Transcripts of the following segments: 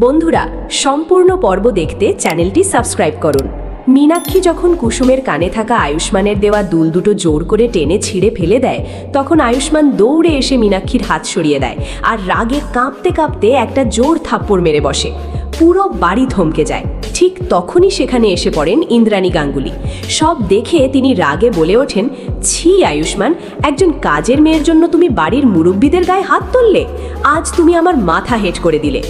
বন্ধুরা, সম্পূর্ণ পর্ব দেখতে চ্যানেলটি সাবস্ক্রাইব করুন। মীনাক্ষী যখন কুসুমের কানে থাকা আয়ুষ্মানের দেওয়া দুল দুটো জোর করে টেনে ছিঁড়ে ফেলে দেয়, তখন আয়ুষ্মান দৌড়ে এসে মীনাক্ষীর হাত সরিয়ে দেয় আর রাগে কাঁপতে কাঁপতে একটা জোর থাপ্পড় মেরে বসে। পুরো বাড়ি থমকে যায়। ঠিক তখনই সেখানে এসে পড়েন ইন্দ্রাণী গাঙ্গুলি। সব দেখে তিনি রাগে বলে ওঠেন, ছি আয়ুষ্মান, একজন কাজের মেয়ের জন্য তুমি বাড়ির মুরব্বীদের গায়ে হাত তুললে? আজ তুমি আমার মাথা হেট করে দিলে।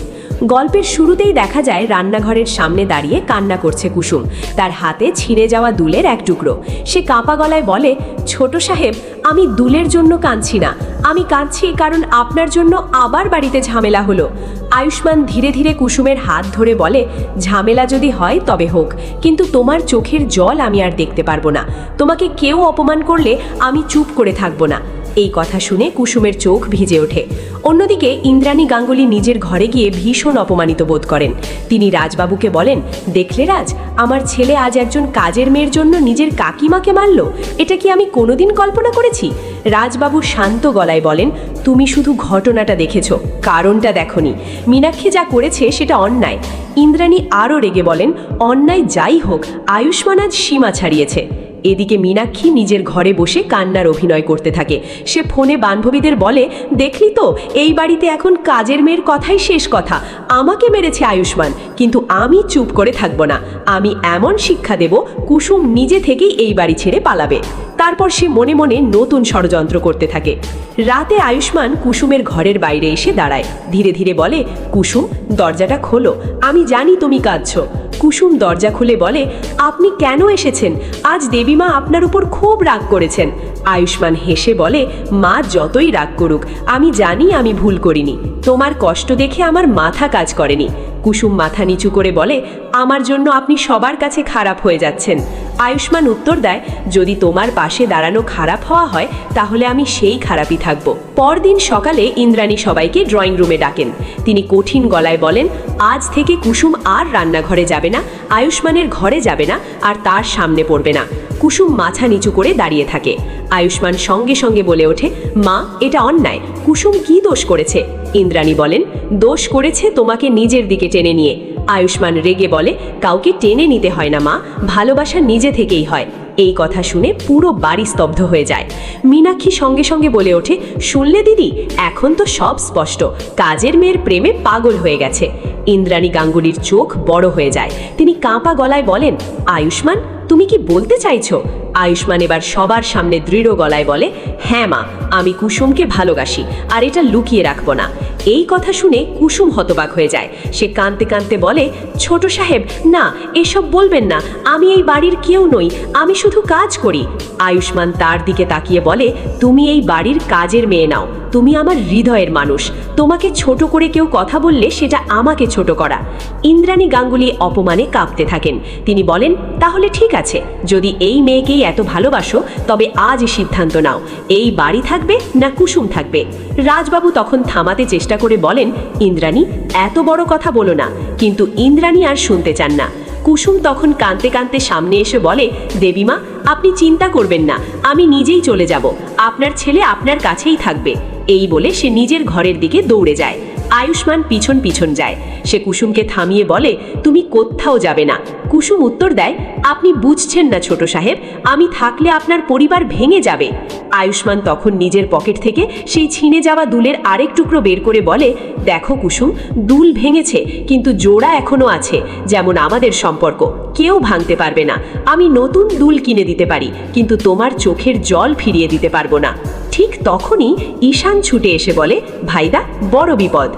গল্পের শুরুতেই দেখা যায় রান্নাঘরের সামনে দাঁড়িয়ে কান্না করছে কুসুম, তার হাতে ছিঁড়ে যাওয়া দুলের এক টুকরো। সে কাঁপা গলায় বলে, ছোট সাহেব, আমি দুলের জন্য কাঁদছি না, আমি কাঁদছি কারণ আপনার জন্য আবার বাড়িতে ঝামেলা হলো। আয়ুষ্মান ধীরে ধীরে কুসুমের হাত ধরে বলে, ঝামেলা যদি হয় তবে হোক, কিন্তু তোমার চোখের জল আমি আর দেখতে পারবো না। তোমাকে কেউ অপমান করলে আমি চুপ করে থাকবো না। এই কথা শুনে কুসুমের চোখ ভিজে ওঠে। অন্যদিকে ইন্দ্রাণী গাঙ্গুলি নিজের ঘরে গিয়ে ভীষণ অপমানিত বোধ করেন। তিনি রাজবাবুকে বলেন, দেখলে রাজ, আমার ছেলে আজ একজন কাজের মেয়ের জন্য নিজের কাকিমাকে মারল। এটা কি আমি কোনোদিন কল্পনা করেছি? রাজবাবু শান্ত গলায় বলেন, তুমি শুধু ঘটনাটা দেখেছ, কারণটা দেখনি। মীনাক্ষী যা করেছে সেটা অন্যায়। ইন্দ্রাণী আরও রেগে বলেন, অন্যায় যাই হোক, আয়ুষ্মান আজ সীমা ছাড়িয়েছে। এদিকে মীনাক্ষী নিজের ঘরে বসে কান্নার অভিনয় করতে থাকে। সে ফোনে বান্ধবীদের বলে, দেখলি তো, এই বাড়িতে এখন কাজের মেয়ের কথাই শেষ কথা। আমাকে মেরেছে আয়ুষ্মান, কিন্তু আমি চুপ করে থাকবো না। আমি এমন শিক্ষা দেব, কুসুম নিজে থেকেই এই বাড়ি ছেড়ে পালাবে। তারপর সে মনে মনে নতুন ষড়যন্ত্র করতে থাকে। রাতে আয়ুষ্মান কুসুমের ঘরের বাইরে এসে দাঁড়ায়। ধীরে ধীরে বলে, কুসুম, দরজাটা খোলো, আমি জানি তুমি কাঁদছো। কুসুম দরজা খুলে বলে, আপনি কেন এসেছেন? আজ দেবীমা আপনার উপর খুব রাগ করেছেন। আয়ুষ্মান হেসে বলে, মা যতই রাগ করুক, আমি জানি আমি ভুল করিনি। তোমার কষ্ট দেখে আমার মাথা কাজ করেনি। কুসুম মাথা নিচু করে বলে, আমার জন্য আপনি সবার কাছে খারাপ হয়ে যাচ্ছেন। আয়ুষ্মান উত্তর দেয়, যদি তোমার পাশে দাঁড়ানো খারাপ হওয়া হয়, তাহলে আমি সেই খারাপই থাকব। পরদিন সকালে ইন্দ্রাণী সবাইকে ড্রয়িং রুমে ডাকেন। তিনি কঠিন গলায় বলেন, আজ থেকে কুসুম আর রান্নাঘরে যাবে না, আয়ুষ্মানের ঘরে যাবে না, আর তার সামনে পড়বে না। কুসুম মাথা নিচু করে দাঁড়িয়ে থাকে। আয়ুষ্মান সঙ্গে সঙ্গে বলে ওঠে, মা, এটা অন্যায়। কুসুম কি দোষ করেছে? ইন্দ্রাণী বলেন, দোষ করেছে তোমাকে নিজের দিকে টেনে নিয়ে। আয়ুষ্মান রেগে বলে, কাউকে টেনে নিতে হয় না মা, ভালোবাসা নিজে থেকেই হয়। এই কথা শুনে পুরো বাড়ি স্তব্ধ হয়ে যায়। মীনাক্ষী সঙ্গে সঙ্গে বলে ওঠে, শুনলে দিদি, এখন তো সব স্পষ্ট, কাজের মেয়ের প্রেমে পাগল হয়ে গেছে। ইন্দ্রাণী গাঙ্গুলির চোখ বড় হয়ে যায়। তিনি কাঁপা গলায় বলেন, আয়ুষ্মান, তুমি কি বলতে চাইছো? আয়ুষ্মান এবার সবার সামনে দৃঢ় গলায় বলে, হ্যাঁ মা, আমি কুসুমকে ভালোবাসি, আর এটা লুকিয়ে রাখবো না। এই কথা শুনে কুসুম হতবাক হয়ে যায়। সে কাঁদতে কাঁদতে বলে, ছোট সাহেব, না, এসব বলবেন না, আমি এই বাড়ির কেউ নই, আমি শুধু কাজ করি। আয়ুষ্মান তার দিকে তাকিয়ে বলে, তুমি এই বাড়ির কাজের মেয়ে নাও, তুমি আমার হৃদয়ের মানুষ। তোমাকে ছোট করে কেউ কথা বললে সেটা আমাকে ছোট করা। ইন্দ্রাণী গাঙ্গুলি অপমানে কাঁপতে থাকেন। তিনি বলেন, তাহলে ঠিক আছে, যদি এই মেয়েকেই এত ভালোবাসো, তবে আজই সিদ্ধান্ত নাও, এই বাড়ি থাকবে না কুসুম থাকবে। রাজবাবু তখন থামাতে চেষ্টা করে বলেন, ইন্দ্রাণী, এত বড় কথা বলো না। কিন্তু ইন্দ্রাণী আর শুনতে চান না। কুসুম তখন কাঁদতে কাঁদতে সামনে এসে বলে, দেবীমা, আপনি চিন্তা করবেন না, আমি নিজেই চলে যাব, আপনার ছেলে আপনার কাছেই থাকবে। এই বলে সে নিজের ঘরের দিকে দৌড়ে যায়। আয়ুষ্মান পিছন পিছন যায়। সে কুসুমকে থামিয়ে বলে, তুমি কোথাও যাবে না। কুসুম উত্তর দেয়, আপনি বুঝছেন না ছোট সাহেব, আমি থাকলে আপনার পরিবার ভেঙে যাবে। আয়ুষ্মান তখন নিজের পকেট থেকে সেই ছিঁড়ে যাওয়া দুলের আরেক টুকরো বের করে বলে, দেখো কুসুম, দুল ভেঙেছে, কিন্তু জোড়া এখনো আছে। যেমন আমাদের সম্পর্ক, কেউ ভাঙতে পারবে না। আমি নতুন দুল কিনে দিতে পারি, কিন্তু তোমার চোখের জল ফিরিয়ে দিতে পারবো না। ঠিক তখনই ঈশান ছুটে এসে বলে, ভাইদা, বড় বিপদ।